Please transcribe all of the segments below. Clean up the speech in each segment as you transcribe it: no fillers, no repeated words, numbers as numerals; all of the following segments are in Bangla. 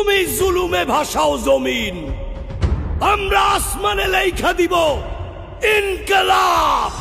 তুমি জুলুমে ভাসাও জমিন, আমরা আসমানে লেখা দিব ইনকলাব।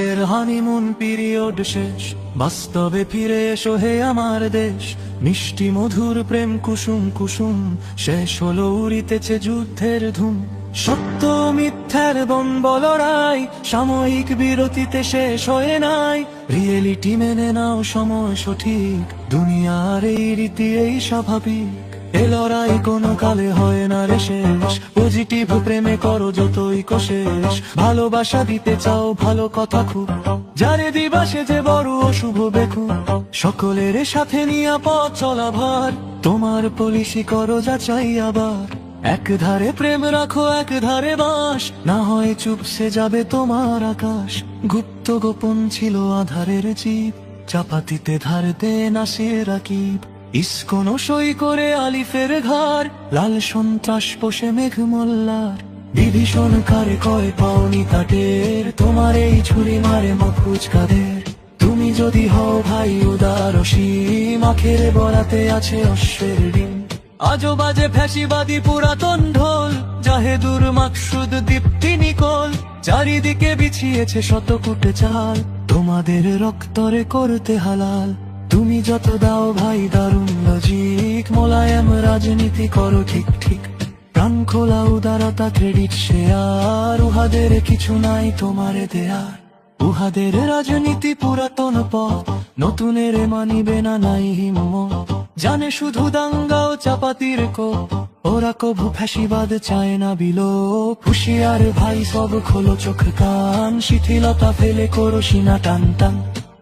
এর হানিমুন পিরিয়ড শেষ, বাস্তবে ফিরে এসো হে আমার দেশ। মিষ্টি মধুর প্রেম কুসুম কুসুম, শেষ হলো উড়িতেছে যুদ্ধের ধুম। সত্য মিথ্যার দ্বন্দ্ব লড়াই সাময়িক বিরতিতে শেষ হয়ে নাই। রিয়েলিটি মেনে নাও, সময় সঠিক, দুনিয়ার এই রীতি এই স্বাভাবিক। এ লড়াই কোনো কালে হয় না রে শেষ, পজিটিভ প্রেমে করো যতই কোশেষ। ভালোবাসা দিতে চাও ভালো কথা খুব, যারে দিবা সে যে বড় অশুভ বেকু। সকলের সাথে নিয়া পথ চলা ভার, তোমার পলিসি করো যাচাই আবার। এক ধারে প্রেম রাখো এক ধারে বাস, না হয় চুপসে যাবে তোমার আকাশ। গুপ্ত গোপন ছিল আধারের জীব, চাপাতিতে ধার দে নাসির রাকিব। ইস্কনো সই করে আলিফের ঘর, লাল সন্ত্রাস পোষে মেঘ মোল্লার। বিভীষণ কারে কয় পাওনি তাটের, তোমার এই ছুরি মারে মাফুজ কাদের। তুমি যদি হও ভাই উদার অসীম, আখের বরাতে আছে অশ্বের ডিম। আজো বাজে ফ্যাসিবাদী পুরাতন ঢোল, জাহেদুর মাকসুদ দীপ্তি নিকোল। চারিদিকে বিছিয়েছে শতকুটে চাল, তোমাদের রক্তরে করতে হালাল। তুমি যত দাও ভাই দারুণ লজিক, মোলায়েম রাজনীতি করো ঠিক ঠিক। প্রাণ খোলা উদারতা ক্রেডিট শেয়ার, উহাদের কিছু নাই তোমারে দেয়ার। উহাদের রাজনীতি পুরাতন পথ, নতুনের মানিবে না নাই হিম্মত। জানে শুধু দাঙ্গা ও চাপাতির কোপ, ওরা কভু ফ্যাসিবাদ চায় না বিলোপ। হুশিয়ার ভাই সব খোলো চোখ কান, শিথিলতা ফেলে করো সিনা টান টান।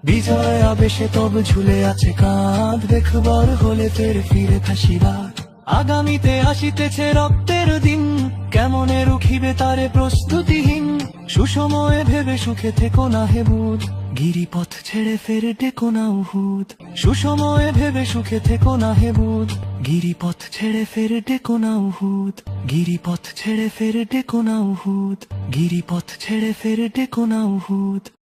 বিজয় আবেশে তব ঝুলে আছে কাঁধ, দেখবার হলে ফের ফিরে ফ্যাসিবাদ। আগামীতে আসিতেছে রক্তের দিন, কেমনে রুখিবে তারে প্রস্তুতিহীন। সুসময়ে ভেবে সুখে থেকো না হে বুধ, গিরিপথ ছেড়ে ফের ডেকো না উহুদ। সুসময়ে ভেবে সুখে থেকো না হে বুধ, গিরিপথ ছেড়ে ফের ডেকো না উহুদ। গিরিপথ ছেড়ে ফের ডেকো না উহুদ, গিরিপথ ছেড়ে ফের ডেকো না উহুদ।